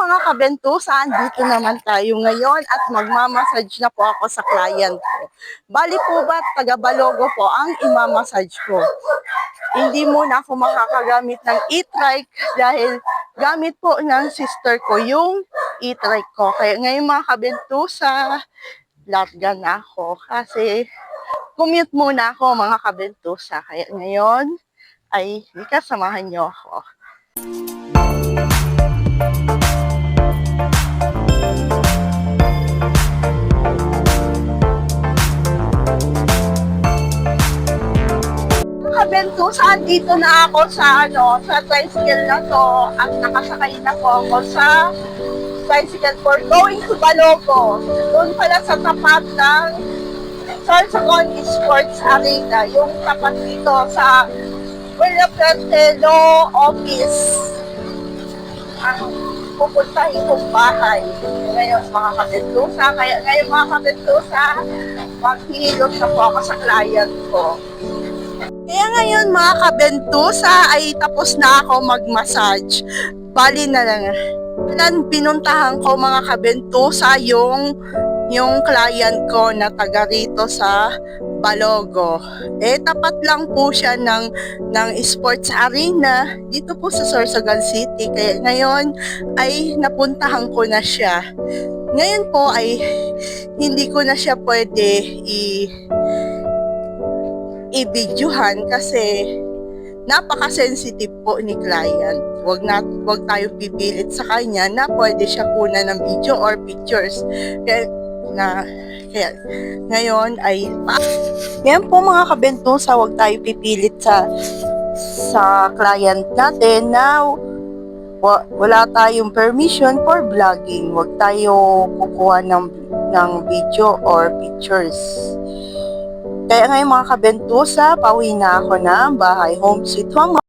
mga kabentusan, dito naman tayo ngayon at magmamassage na po ako sa client ko. Bali po ba, taga Balogo po ang imamassage ko. Hindi muna ako makakagamit ng e-trike dahil gamit po ng sister ko yung e-trike ko. Kaya ngayon mga kabentusa, larga na ako kasi commute muna ako mga kabentusa. Kaya ngayon ay samahan niyo ako. Kabentusa, dito na ako sa sa tricycle na to at nakasakay na po ako sa tricycle for going to Balogo. Doon pala sa tapat ng Sorsogon Sports Arena, yung tapat dito sa Law Office ang pupuntahin kong bahay. Ngayon mga kabentusa, kaya ngayon mga kabentusa, maghihilot na po ako sa client ko. Kaya ngayon mga kabentusa ay tapos na ako mag-massage. Bali na lang. Pinuntahan ko mga kabentusa yung client ko na taga rito sa Balogo. Tapat lang po siya ng sports arena dito po sa Sorsogon City. Kaya ngayon ay napuntahan ko na siya. Ngayon po ay hindi ko na siya pwede i-videohan kasi napaka-sensitive po ni client. Wag tayo pipilit sa kanya na pwede siya kunan ng video or pictures. Kaya ngayon ay yan po mga kabentusa, wag tayo pipilit sa client natin na wala tayong permission for vlogging. Wag tayo kukuha ng video or pictures. Kaya ngayon mga kabentusa, pauwi na ako na bahay, home sweet home.